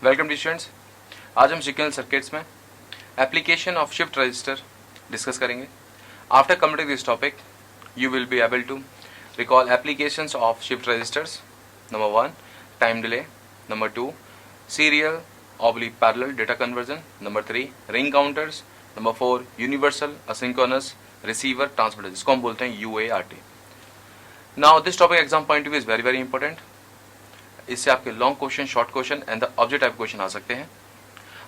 Welcome D students. आज हम signal circuits में application of shift register discuss करेंगे। After completing this topic you will be able to recall applications of shift registers. Number 1, time delay. Number 2, serial/parallel data conversion. Number 3, ring counters. Number 4, universal asynchronous receiver transmitter, जिसको हम बोलते हैं UART. Now this topic exam point of view is very very important. इससे आपके long question, short question and the object type question आ सकते हैं।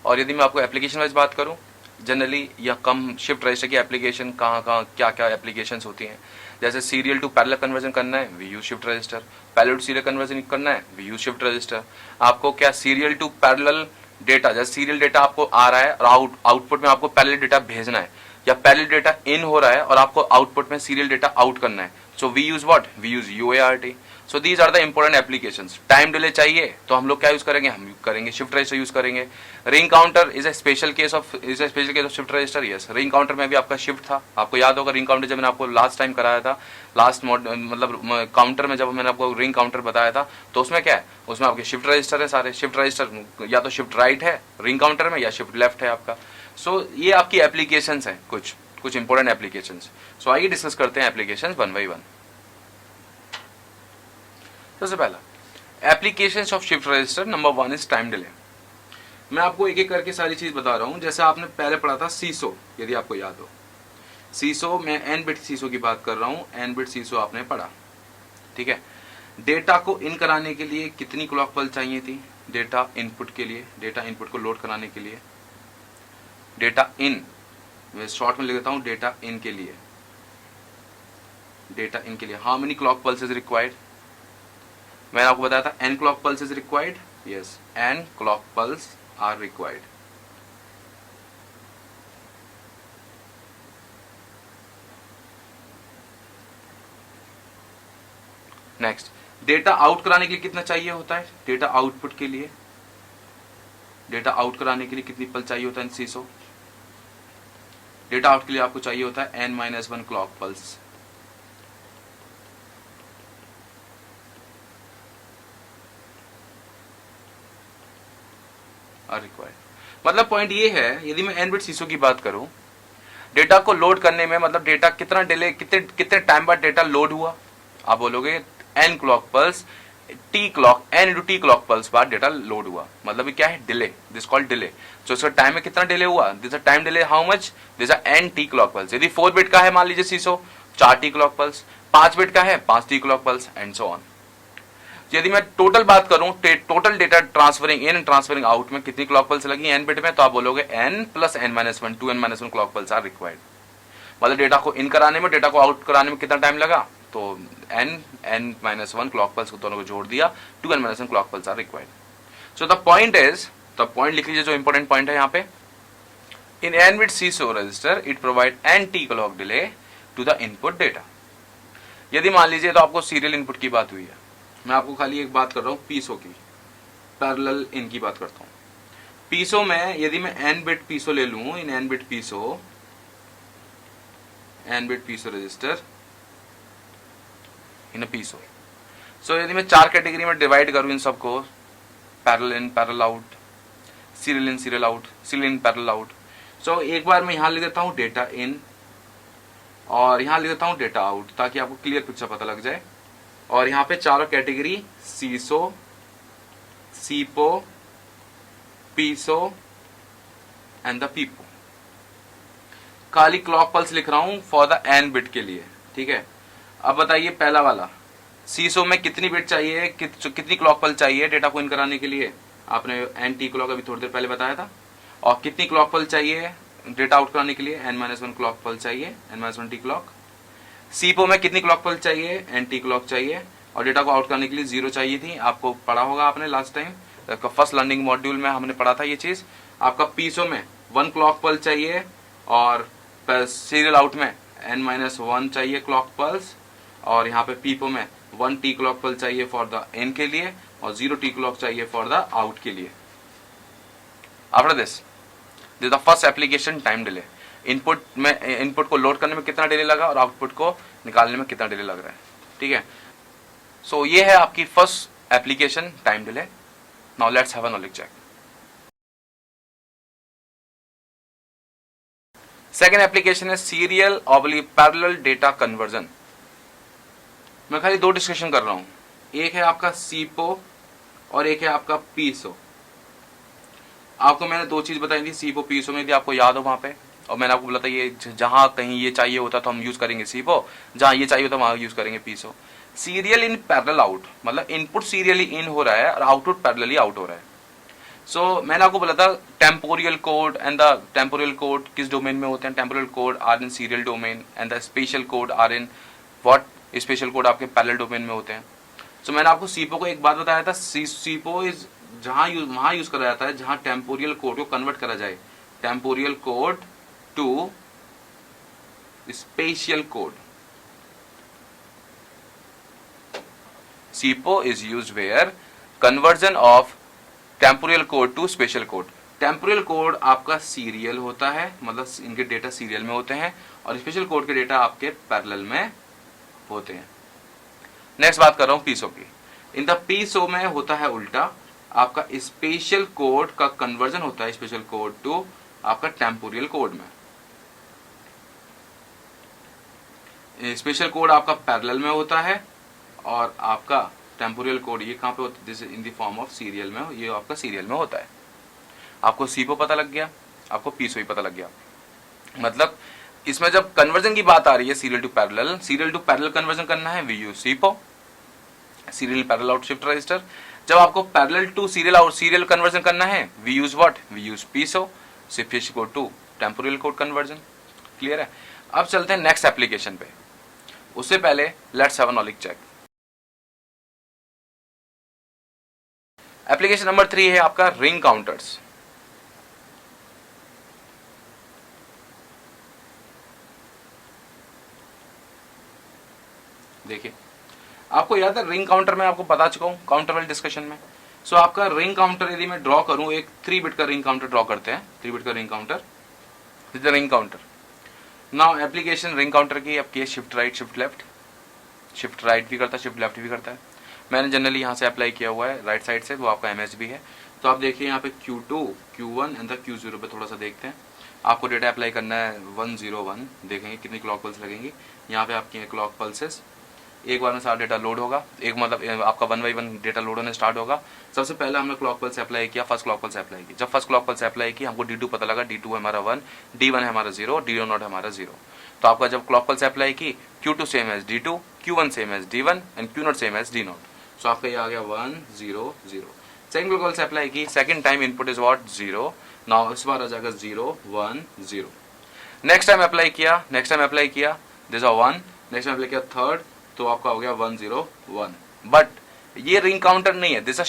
और यदि मैं आपको एप्लीकेशन वाइज बात करूं, जनरली या कम शिफ्ट रजिस्टर की एप्लीकेशन कहाँ क्या क्या एप्लीकेशन होती हैं। जैसे सीरियल टू पैरेलल कन्वर्जन करना है, we use shift register. Parallel to serial conversion करना है, वी यूज शिफ्ट रजिस्टर। आपको क्या सीरियल टू पैरेलल डेटा, जैसे सीरियल डेटा आपको आ रहा है और आउटपुट में आपको पैरेलल डेटा भेजना है, या पैरेलल डेटा इन हो रहा है और आपको आउटपुट में सीरियल डेटा आउट करना है। So we use what, we use UART। So these are the important applications. Time delay चाहिए तो हम लोग क्या यूज करेंगे, हम करेंगे शिफ्ट रजिस्टर यूज करेंगे। Ring counter is a special case of shift register. Yes, ring counter में भी आपका शिफ्ट था। आपको याद होगा रिंग काउंटर जब मैंने आपको लास्ट टाइम कराया था, मतलब काउंटर में जब मैंने आपको रिंग काउंटर बताया था, तो उसमें क्या है, उसमें आपके शिफ्ट रजिस्टर है सारे। शिफ्ट रजिस्टर या तो शिफ्ट राइट है रिंग काउंटर में या शिफ्ट लेफ्ट है आपका। सो ये आपकी एप्लीकेशंस हैं, कुछ इंपॉर्टेंट एप्लीकेशंस। सो आइए डिस्कस करते हैं एप्लीकेशंस वन बाई वन। सबसे पहला applications of shift register, number 1 is time delay. मैं आपको एक एक करके सारी चीज बता रहा हूं। जैसे आपने पहले पढ़ा था सीसो, यदि आपको याद हो, सीसो में एन बिट सीसो की बात कर रहा हूं। एन बिट सीसो आपने पढ़ा, ठीक है। डेटा को इन कराने के लिए कितनी क्लॉक पल्स चाहिए थी, डेटा इनपुट के लिए, डेटा इनपुट को लोड कराने के लिए, डेटा इन, मैं शॉर्ट में लिख देता हूं, डेटा इन के लिए, डेटा इन के लिए how many clock pulse is required. मैंने आपको बताया था n clock pulse is required. Yes, n clock pulse are required. Next, data out कराने के लिए कितना चाहिए होता है, डेटा आउटपुट के लिए, डेटा आउट कराने के लिए कितनी पल्स चाहिए होता है सीसो। डेटा आउट के लिए आपको चाहिए होता है n-1 क्लॉक पल्स। रिक्वायर्ड। मतलब पॉइंट ये है, यदि मैं एन बिट सीसो की बात करूं, डेटा को लोड करने में, मतलब डेटा कितना डिले, कितने टाइम बाद डेटा लोड हुआ, आप बोलोगे n clock pulse, t clock, n into t clock pulse बाद डेटा लोड हुआ। मतलब क्या है, डिले, दिस कॉल्ड डिले। तो इसका टाइम में कितना डिले हुआ, this a time delay how much, this a n t clock pulse. यदि 4 बिट का है मान लीजिए SISO, 4 t clock pulse, 5 bit का है 5 t clock pulse and so on. यदि मैं टोटल बात करूं, total data transferring in and transferring out में कितनी क्लॉक पल्स लगी एन बिट में, तो आप बोलोगे n plus n-1, 2n-1 clock pulse are required. मतलब डेटा को इन कराने में, डेटा को आउट कराने में कितना टाइम लगा, तो n-1 क्लॉक पल्स को दोनों को जोड़ दिया, 2n-1 clock pulse are required. So the point is, the point लिख लीजिए जो इंपॉर्टेंट पॉइंट है यहाँ पे, in n bit SISO register it provide n t clock delay to the input data. यदि मान लीजिए तो आपको सीरियल इनपुट की बात हुई है, मैं आपको खाली एक बात कर रहा हूं पीसो की, पैरेलल इन की बात करता हूं। पीसो में यदि मैं एन बिट पीसो ले लूं, इन n bit PISO register in PISO, so यदि मैं 4 कैटेगरी में डिवाइड करूं इन सबको, parallel in, parallel out, serial in, serial out, serial in, parallel out. So एक बार मैं यहां लिख देता हूं डेटा इन और यहां लिख देता हूं डेटा आउट, ताकि आपको क्लियर पिक्चर पता लग जाए। और यहां पे चारों कैटेगरी, सीसो, सीपो, पीसो एंड द पीपो। खाली क्लॉक पल्स लिख रहा हूं फॉर द एन बिट के लिए, ठीक है। अब बताइए पहला वाला, सीसो में कितनी बिट चाहिए, कितनी क्लॉक पल्स चाहिए डेटा को इन कराने के लिए, आपने एन टी क्लॉक अभी थोड़ी देर पहले बताया था। और कितनी क्लॉक पल्स चाहिए डेटा आउट कराने के लिए, n-1 क्लॉक पल्स चाहिए, n-1 टी क्लॉक। सीपो में कितनी क्लॉक पल्स चाहिए, एन टी क्लॉक चाहिए। और डेटा को आउट करने के लिए 0 चाहिए थी, आपको पढ़ा होगा आपने last time, first learning module में हमने पढ़ा था ये चीज। आपका पीसो में 1 क्लॉक पल्स चाहिए और सीरियल आउट में n-1 चाहिए क्लॉक पल्स, और यहाँ पे पीपो में 1 टी क्लॉक पल्स चाहिए फॉर द इन के लिए और 0 टी क्लॉक चाहिए फॉर द आउट के लिए। After this the first application time delay. Input को लोड करने में कितना डिले लगा और आउटपुट को निकालने में कितना डिले लग रहा है, ठीक है। सो ये है आपकी first application time delay. Now let's have a knowledge check. Second application है serial oblique parallel data conversion. मैं खाली दो डिस्कशन कर रहा हूं, एक है आपका सीपो और एक है आपका पीसो। आपको मैंने दो चीज बताई थी सीपो पीसो में, यदि आपको याद हो वहां पे, और मैंने आपको बोला था ये जहां कहीं ये चाहिए होता तो हम यूज करेंगे सीपो, जहां ये चाहिए होता वहां यूज करेंगे पीसो। सीरियल इन पैरेलल आउट मतलब इनपुट सीरियली इन हो रहा है और आउटपुट पैरेलली आउट हो रहा है। सो मैंने आपको बोला था temporal code and the temporal code किस डोमेन में होते हैं, temporal code are in serial domain and the spatial code are in what, spatial code आपके पैरेलल डोमेन में होते हैं। सो मैंने आपको सीपो को एक बात बताया था, सीपो इज वहां यूज करा जाता है जहां टेम्पोरियल कोड को कन्वर्ट करा जाए, temporal code to spatial code. SIPO is used where conversion of temporal code to spatial code. Temporal code आपका सीरियल होता है, मतलब इनके डेटा सीरियल में होते हैं, और स्पेशल कोड के डेटा आपके पैरेलल में होते हैं। नेक्स्ट बात कर रहा हूं पीसो की। इन द पीसो में होता है उल्टा, आपका स्पेशल कोड का कन्वर्जन होता है स्पेशल कोड टू आपका टेम्पोरियल कोड में। स्पेशल कोड आपका पैरेलल में होता है और आपका टेम्पोरियल कोड ये कहां पे होता है, this in the form of serial में, ये आपका सीरियल में होता है। आपको सीपो पता लग गया, आपको पीसो ही पता लग गया। मतलब इसमें जब कन्वर्जन की बात आ रही है सीरियल टू पैरेलल कन्वर्जन करना है, we use SIPO, serial parallel out shift register. जब आपको पैरेलल टू सीरियल कन्वर्जन करना है, we use what, we use PISO, spatial code to temporal code conversion. Clear है? अब चलते हैं नेक्स्ट एप्लीकेशन पे, उससे पहले let's have a knowledge check. Application number 3 है आपका रिंग काउंटर्स। देखिए आपको याद है रिंग काउंटर में आपको बता चुका हूं काउंटर वाले डिस्कशन में। सो आपका रिंग काउंटर यदि मैं ड्रॉ करूं, एक 3 बिट का रिंग काउंटर ड्रॉ करते हैं, 3 बिट का ring counter, this the ring counter. Now application ring counter की आपकी है shift right shift left, shift right भी करता है शिफ्ट लेफ्ट भी करता है। मैंने जनरली यहाँ से अप्लाई किया हुआ है राइट साइड से, वो आपका एमएसबी है। तो आप देखिए यहाँ पे Q2, Q1 and the Q0 पे थोड़ा सा देखते हैं। आपको डेटा अप्लाई करना है 101, देखेंगे कितनी क्लॉक पल्स लगेंगी। यहाँ पे आपकी क्लॉक पल्सेस, एक बार में सारा डेटा लोड होगा, एक मतलब आपका 1 बाई 1 डेटा लोड होने स्टार्ट होगा। सबसे पहले हमने क्लॉक पल्स अप्लाई किया, फर्स्ट क्लॉक पल्स अप्लाई की। जब फर्स्ट क्लॉक पल्स अप्लाई की हमको D2 पता लगा, D2 है हमारा 1, D1 है हमारा 0, D0 है हमारा 0। तो आपका जब क्लॉक पल्स अप्लाई की, Q2 same as D2, Q1 same as D1 and Q0 same as D0। So आपका ये आ गया 1 0 0। सेकंड क्लॉक पल्स अप्लाई की, second time input is what 0, now इस बार आ जाएगा 0 1 0। नेक्स्ट टाइम अप्लाई किया, this is 1, next time apply किया थर्ड, तो आपका हो गया 1 0 1। बट ये रिंग काउंटर नहीं है, this is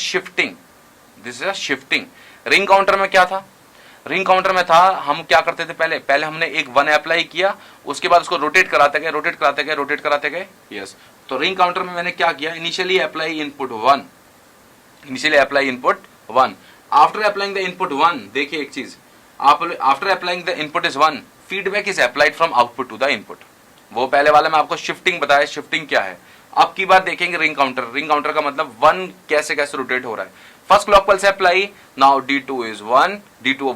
shifting. Ring counter में क्या था, रिंग काउंटर में था हम क्या करते थे, पहले हमने एक 1 अप्लाई किया, उसके बाद उसको रोटेट कराते गए। यस, तो रिंग काउंटर में मैंने क्या किया, initially apply input 1, after applying the input 1, देखिए एक चीज, after applying the input is 1, feedback is applied from output to the input. वो पहले वाला मैं आपको शिफ्टिंग बताया, शिफ्टिंग क्या है। अब की बार देखेंगे रिंग काउंटर का मतलब 1 कैसे रोटेट हो रहा है। First clock pulse apply, now D2 is 1, D2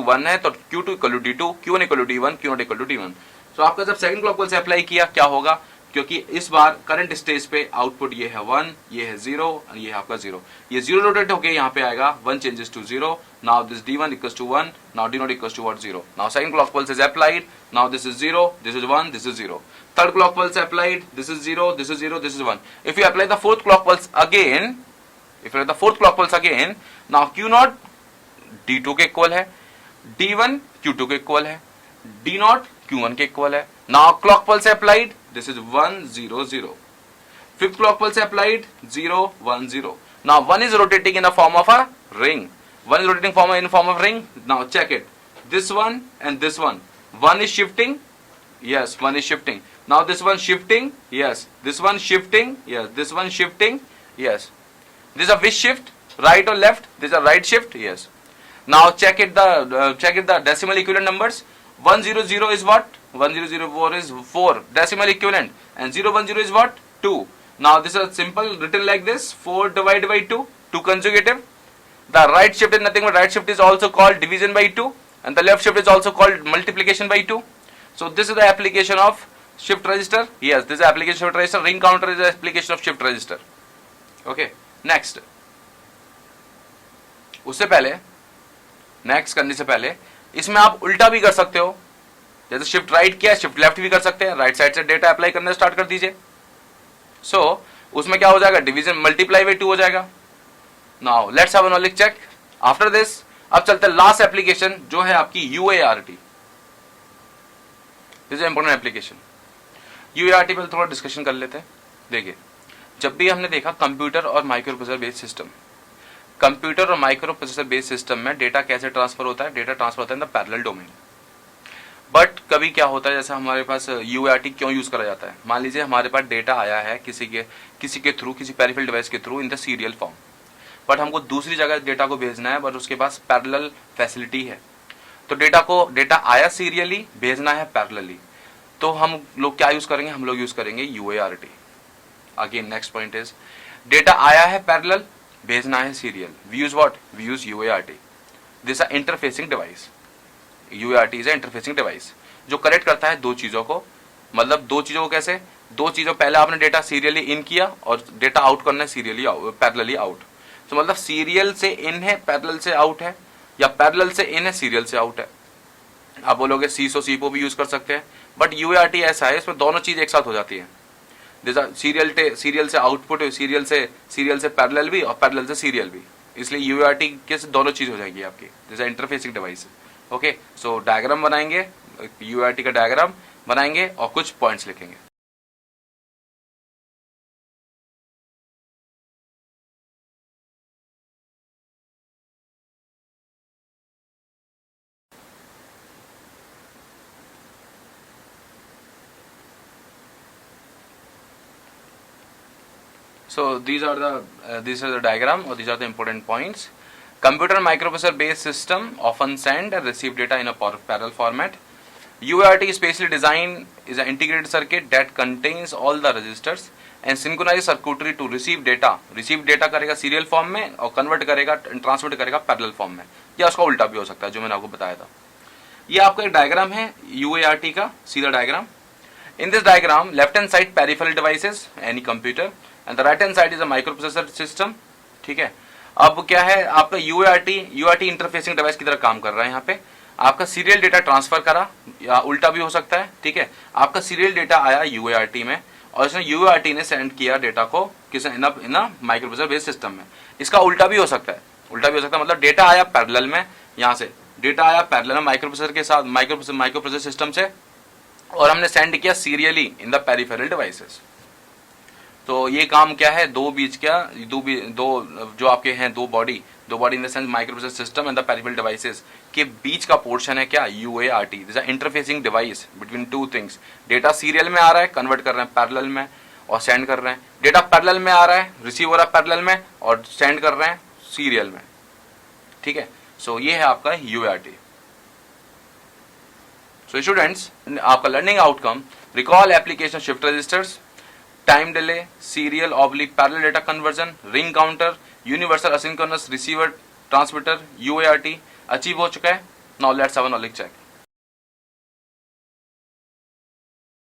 1 है तो Q2 equal to D2, Q1 equal to D1, Q0 equal to D1। तो आपका जब सेकंड क्लॉक पल्स अप्लाई किया क्या होगा, क्योंकि इस बार करंट स्टेज पे आउटपुट ये है 1, ये है 0 और ये है आपका 0, ये 0 रोटेट होके यहाँ पे आएगा, 1 changes to 0, now this D1 equals to 1, now D0 equals to 0। Now second clock pulse is applied, now this is 0, this is 1, this is 0। Third clock pulse applied, this is 0, this is 0, this is 1. If you apply the fourth clock pulse again, now Q0 D2 के equal है, D1 Q2 के equal है, D0 Q1 के equal है। Now clock pulse applied, this is 1 0 0. Fifth clock pulse applied, 0 1 0. Now 1 is rotating in the form of a ring. 1 is rotating in form of ring. Now check it. This one and this one. 1 is shifting. Yes, 1 is shifting. Now this one shifting, yes. This one shifting, yes. This one shifting, yes. This is a which shift, right or left? This is a right shift, yes. Now check it the decimal equivalent numbers. 100 is what? 1004 is 4 decimal equivalent, and 010 is what? 2. Now this is simple written like this: 4 divided by 2, 2 consecutive. The right shift is nothing but right shift is also called division by 2. and the left shift is also called multiplication by 2. So this is the application of shift register. Yes, this is application of shift register. Ring counter is the application of shift register. Okay, next. उससे पहले next करने से पहले इसमें आप उल्टा भी कर सकते हो, जैसे शिफ्ट राइट किया शिफ्ट लेफ्ट भी कर सकते हैं, राइट साइड से डेटा अप्लाई करना स्टार्ट कर दीजिए. सो उसमें क्या हो जाएगा, डिवीजन मल्टीप्लाई बाई 2 हो जाएगा. Now let's have a knowledge check. After this अब चलते हैं लास्ट एप्लीकेशन जो है आपकी UART. This is important application. UART पर थोड़ा डिस्कशन कर लेते हैं. देखिए, जब भी हमने देखा कंप्यूटर और micro processor based system, computer और माइक्रो प्रोसेसर बेस्ड सिस्टम में डेटा कैसे ट्रांसफर होता है, डेटा ट्रांसफर होता है in the parallel domain. But कभी क्या होता है, जैसे हमारे पास UART क्यों यूज करा जाता है, मान लीजिए हमारे पास डेटा आया है किसी के थ्रू, किसी पेरिफेरल डिवाइस के through in the serial form, but हमको दूसरी जगह डेटा को भेजना है, बट उसके पास पैरेलल फैसिलिटी है. तो डेटा आया सीरियली, भेजना है पैरेलली, तो हम लोग क्या यूज करेंगे, हम लोग यूज करेंगे UART. Again next point is, data आया है पैरेलल, भेजना है serial, we use what, we use UART. This a interfacing device. UART is a interfacing device जो कनेक्ट करता है दो चीजों को. मतलब दो चीजों को कैसे, दो चीजों, पहले आपने डेटा सीरियली इन किया और डेटा आउट करना है सीरियली पैरेलली आउट. तो मतलब सीरियल से इन है, पैरेलल से आउट है, या पैरेलल से इन है, सीरियल से आउट है. आप बोलोगे सीसो सीपो भी यूज कर सकते हैं, बट UART ऐसा है, इसमें दोनों चीज एक साथ हो जाती है. सीरियल से आउटपुट, सीरियल से पैरेलल भी और पैरेलल से सीरियल भी, इसलिए UART के दोनों चीज हो जाएगी आपकी. जैसे इंटरफेसिंग डिवाइस. ओके, सो डायग्राम बनाएंगे, UART का डायग्राम बनाएंगे और कुछ पॉइंट्स लिखेंगे. So these are the diagram, or these are the important points. Computer microprocessor based system often send and receive data in a parallel format. UART is specially designed is an integrated circuit that contains all the registers and synchronized circuitry to receive data. Receive data करेगा serial form में और convert करेगा, transmit करेगा parallel form में, या उसका उल्टा भी हो सकता है जो मैंने आपको बताया था. ये आपका एक डायग्राम है UART का, सीधा diagram. In this diagram, left hand side peripheral devices, any computer, and the right hand side is a microprocessor system. ठीक है. अब क्या है आपका UART इंटरफेसिंग डिवाइस की तरह काम कर रहा है. यहाँ पे आपका सीरियल डेटा ट्रांसफर करा, या उल्टा भी हो सकता है. ठीक है, आपका सीरियल डेटा आया UART में और इसने UART ने सेंड किया डेटा को किस इन माइक्रोप्रोसेसर बेस्ड सिस्टम में. इसका उल्टा भी हो सकता है, मतलब डेटा आया पैरेलल में, यहाँ से डेटा आया पैरेलल में माइक्रोप्रोसेसर के साथ, माइक्रोप्रोसेसर सिस्टम से, और हमने सेंड किया serially in the peripheral devices. तो ये काम क्या है, दो जो आपके हैं दो body in the sense microprocessor system and the peripheral devices के बीच का पोर्शन है क्या, UART. This is interfacing device between two things. Data serial में आ रहा है, कन्वर्ट कर रहे हैं पैरेलल में और सेंड कर रहे हैं. डेटा पैरेलल में आ रहा है, रिसीव हो रहा है पैरेलल में और सेंड कर रहे हैं सीरियल में. ठीक है, सो ये है आपका UART. सो स्टूडेंट्स, आपका learning outcome, recall application shift registers, time delay, serial oblique parallel data conversion, ring counter, universal asynchronous receiver transmitter, UART achieve हो चुका है. Now let's have a knowledge check.